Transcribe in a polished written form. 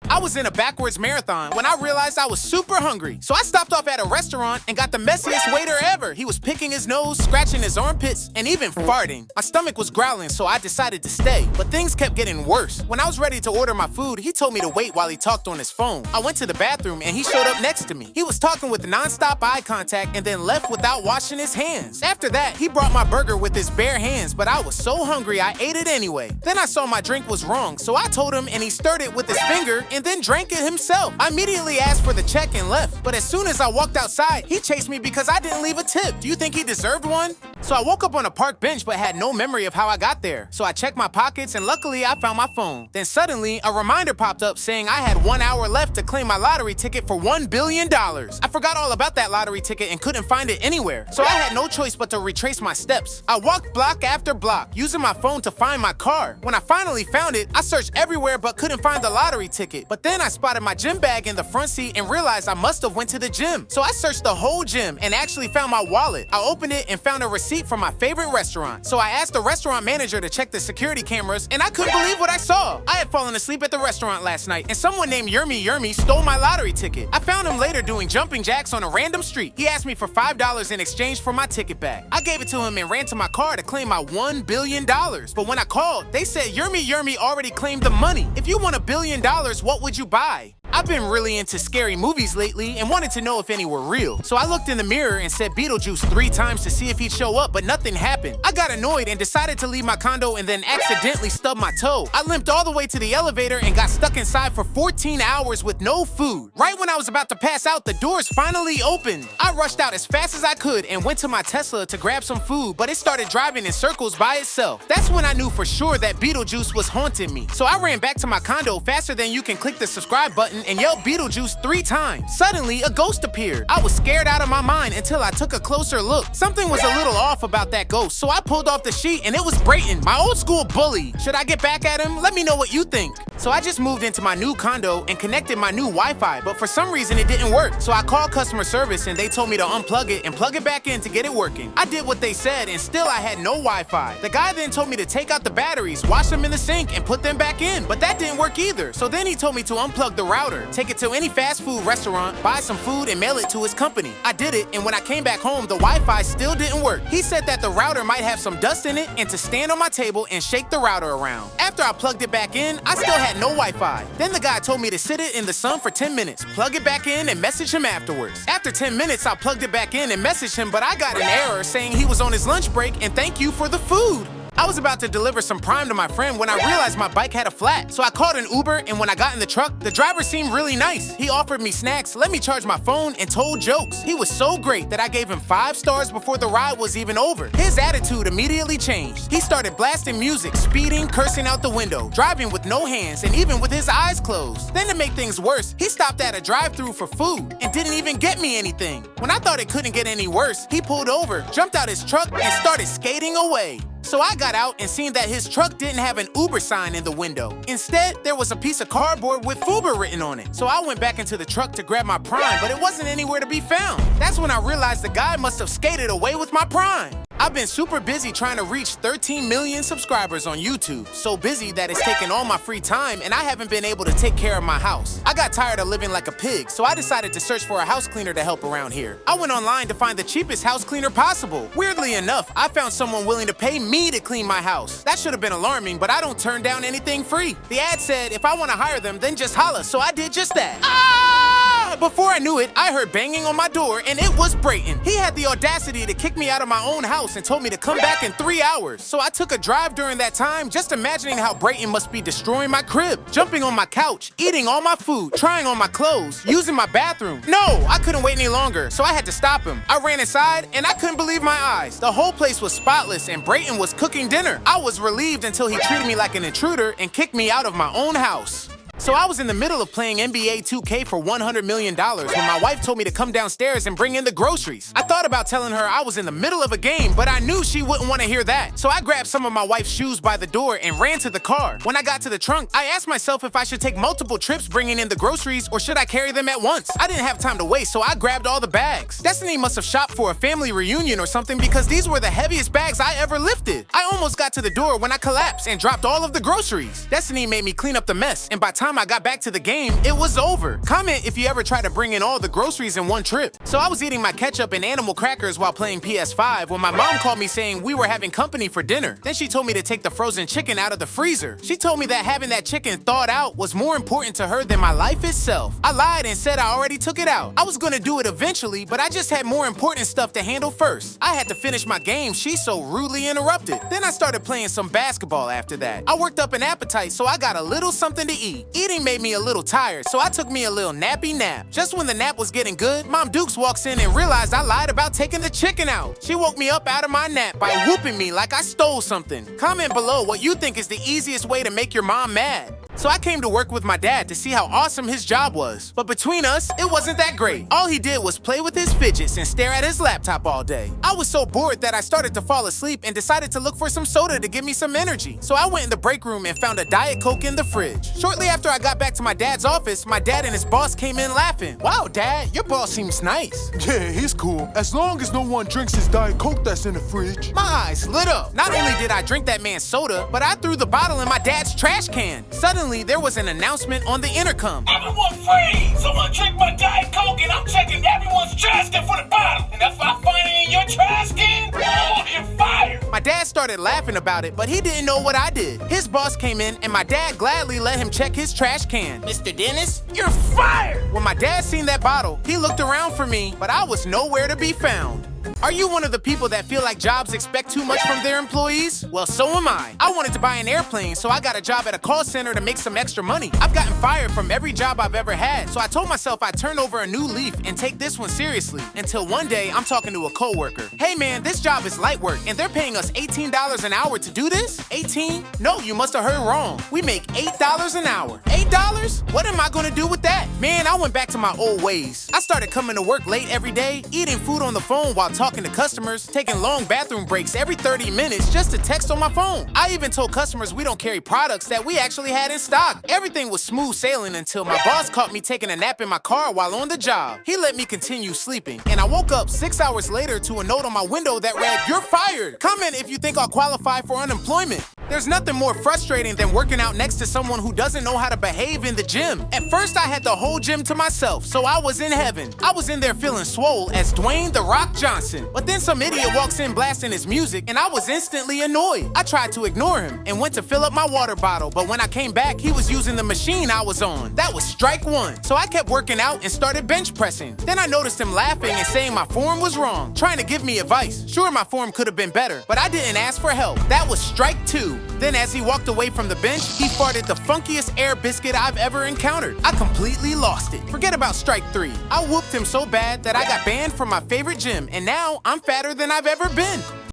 I was in a backwards marathon when I realized I was super hungry. So I stopped off at a restaurant and got the messiest waiter ever. He was picking his nose, scratching his armpits, and even farting. My stomach was growling, so I decided to stay. But things kept getting worse. When I was ready to order my food, he told me to wait while he talked on his phone. I went to the bathroom and he showed up next to me. He was talking with non-stop eye contact and then left without washing his hands. After that, he brought my burger with his bare hands, but I was so hungry I ate it anyway. Then I saw my drink was wrong, so I told him and he stirred it with his finger and then drank it himself. I immediately asked for the check and left, but as soon as I walked outside, he chased me because I didn't leave a tip. Do you think he deserved one? So I woke up on a park bench but had no memory of how I got there. So I checked my pockets and luckily I found my phone. Then suddenly, a reminder popped up saying I had 1 hour left to claim my lottery ticket for $1 billion. I forgot all about that lottery ticket and couldn't find it anywhere. So I had no choice but to retrace my steps. I walked block after block, using my phone to find my car. When I finally found it, I searched everywhere but couldn't find the lottery ticket. But then I spotted my gym bag in the front seat and realized I must have went to the gym. So I searched the whole gym and actually found my wallet. I opened it and found a receipt from my favorite restaurant. So I asked the restaurant manager to check the security cameras and I couldn't believe what I saw. I had fallen asleep at the restaurant last night and someone named Yermy stole my lottery ticket. I found him later doing jumping jacks on a random street. He asked me for $5 in exchange for my ticket back. I gave it to him and ran to my car to claim my $1 billion. But when I called, they said Yermy already claimed the money. If you won $1 billion, what would you buy? I've been really into scary movies lately and wanted to know if any were real. So I looked in the mirror and said Beetlejuice 3 times to see if he'd show up, but nothing happened. I got annoyed and decided to leave my condo and then accidentally stubbed my toe. I limped all the way to the elevator and got stuck inside for 14 hours with no food. Right when I was about to pass out, the doors finally opened. I rushed out as fast as I could and went to my Tesla to grab some food, but it started driving in circles by itself. That's when I knew for sure that Beetlejuice was haunting me. So I ran back to my condo faster than you can click the subscribe button and yelled Beetlejuice 3 times. Suddenly, a ghost appeared. I was scared out of my mind until I took a closer look. Something was a little off about that ghost, so I pulled off the sheet and it was Brayton, my old school bully. Should I get back at him? Let me know what you think. So I just moved into my new condo and connected my new Wi-Fi, but for some reason it didn't work. So I called customer service and they told me to unplug it and plug it back in to get it working. I did what they said and still I had no Wi-Fi. The guy then told me to take out the batteries, wash them in the sink, and put them back in, but that didn't work either. So then he told me to unplug the router, take it to any fast food restaurant, buy some food, and mail it to his company. I did it, and when I came back home, the Wi-Fi still didn't work. He said that the router might have some dust in it and to stand on my table and shake the router around. After I plugged it back in, I still had no Wi-Fi. Then the guy told me to sit it in the sun for 10 minutes, plug it back in, and message him afterwards. After 10 minutes, I plugged it back in and messaged him, but I got an error saying he was on his lunch break and thank you for the food. I was about to deliver some Prime to my friend when I realized my bike had a flat. So I called an Uber, and when I got in the truck, the driver seemed really nice. He offered me snacks, let me charge my phone, and told jokes. He was so great that I gave him 5 stars before the ride was even over. His attitude immediately changed. He started blasting music, speeding, cursing out the window, driving with no hands, and even with his eyes closed. Then to make things worse, he stopped at a drive-thru for food and didn't even get me anything. When I thought it couldn't get any worse, he pulled over, jumped out his truck, and started skating away. So I got out and seen that his truck didn't have an Uber sign in the window. Instead, there was a piece of cardboard with Fuber written on it. So I went back into the truck to grab my Prime, but it wasn't anywhere to be found. That's when I realized the guy must have skated away with my Prime. I've been super busy trying to reach 13 million subscribers on YouTube. So busy that it's taken all my free time and I haven't been able to take care of my house. I got tired of living like a pig, so I decided to search for a house cleaner to help around here. I went online to find the cheapest house cleaner possible. Weirdly enough, I found someone willing to pay me to clean my house. That should have been alarming, but I don't turn down anything free. The ad said if I want to hire them, then just holla, so I did just that. Before I knew it, I heard banging on my door and it was Brayton. He had the audacity to kick me out of my own house and told me to come back in 3 hours. So I took a drive during that time, just imagining how Brayton must be destroying my crib, jumping on my couch, eating all my food, trying on my clothes, using my bathroom. No, I couldn't wait any longer, so I had to stop him. I ran inside and I couldn't believe my eyes. The whole place was spotless and Brayton was cooking dinner. I was relieved until he treated me like an intruder and kicked me out of my own house. So I was in the middle of playing NBA 2K for $100 million when my wife told me to come downstairs and bring in the groceries. I thought about telling her I was in the middle of a game, but I knew she wouldn't want to hear that. So I grabbed some of my wife's shoes by the door and ran to the car. When I got to the trunk, I asked myself if I should take multiple trips bringing in the groceries or should I carry them at once. I didn't have time to waste, so I grabbed all the bags. Destiny must have shopped for a family reunion or something because these were the heaviest bags I ever lifted. I almost got to the door when I collapsed and dropped all of the groceries. Destiny made me clean up the mess, and by the time I got back to the game, it was over. Comment if you ever try to bring in all the groceries in one trip. So I was eating my ketchup and animal crackers while playing PS5 when my mom called me saying we were having company for dinner. Then she told me to take the frozen chicken out of the freezer. She told me that having that chicken thawed out was more important to her than my life itself. I lied and said I already took it out. I was gonna do it eventually, but I just had more important stuff to handle first. I had to finish my game she so rudely interrupted. Then I started playing some basketball after that. I worked up an appetite, so I got a little something to eat. Eating made me a little tired, so I took me a little nappy nap. Just when the nap was getting good, Mom Dukes walks in and realized I lied about taking the chicken out. She woke me up out of my nap by whooping me like I stole something. Comment below what you think is the easiest way to make your mom mad. So I came to work with my dad to see how awesome his job was. But between us, it wasn't that great. All he did was play with his fidgets and stare at his laptop all day. I was so bored that I started to fall asleep and decided to look for some soda to give me some energy. So I went in the break room and found a Diet Coke in the fridge. Shortly after I got back to my dad's office, my dad and his boss came in laughing. Wow, Dad, your boss seems nice. Yeah, he's cool. As long as no one drinks his Diet Coke that's in the fridge. My eyes lit up. Not only did I drink that man's soda, but I threw the bottle in my dad's trash can. Suddenly, there was an announcement on the intercom. Everyone freeze! Someone drink my Diet Coke and I'm checking everyone's trash can for the bottle. And if I find it in your trash can, oh, you're fired. My dad started laughing about it, but he didn't know what I did. His boss came in and my dad gladly let him check his trash can. Mr. Dennis, you're fired! When my dad seen that bottle, he looked around for me, but I was nowhere to be found. Are you one of the people that feel like jobs expect too much from their employees? Well, so am I. I wanted to buy an airplane, so I got a job at a call center to make some extra money. I've gotten fired from every job I've ever had, so I told myself I'd turn over a new leaf and take this one seriously. Until one day, I'm talking to a coworker. Hey man, this job is light work, and they're paying us $18 an hour to do this? 18? No, you must have heard wrong. We make $8 an hour. $8? What am I gonna do with that? Man, I went back to my old ways. I started coming to work late every day, eating food on the phone while talking to customers, taking long bathroom breaks every 30 minutes just to text on my phone. I even told customers we don't carry products that we actually had in stock. Everything was smooth sailing until my boss caught me taking a nap in my car while on the job. He let me continue sleeping, and I woke up 6 hours later to a note on my window that read, "You're fired. Comment if you think I'll qualify for unemployment." There's nothing more frustrating than working out next to someone who doesn't know how to behave in the gym. At first, I had the whole gym to myself, so I was in heaven. I was in there feeling swole as Dwayne "The Rock" Johnson. But then some idiot walks in blasting his music, and I was instantly annoyed. I tried to ignore him and went to fill up my water bottle, but when I came back, he was using the machine I was on. That was strike one. So I kept working out and started bench pressing. Then I noticed him laughing and saying my form was wrong, trying to give me advice. Sure, my form could have been better, but I didn't ask for help. That was strike two. Then as he walked away from the bench, he farted the funkiest air biscuit I've ever encountered. I completely lost it. Forget about strike three. I whooped him so bad that I got banned from my favorite gym, and now I'm fatter than I've ever been.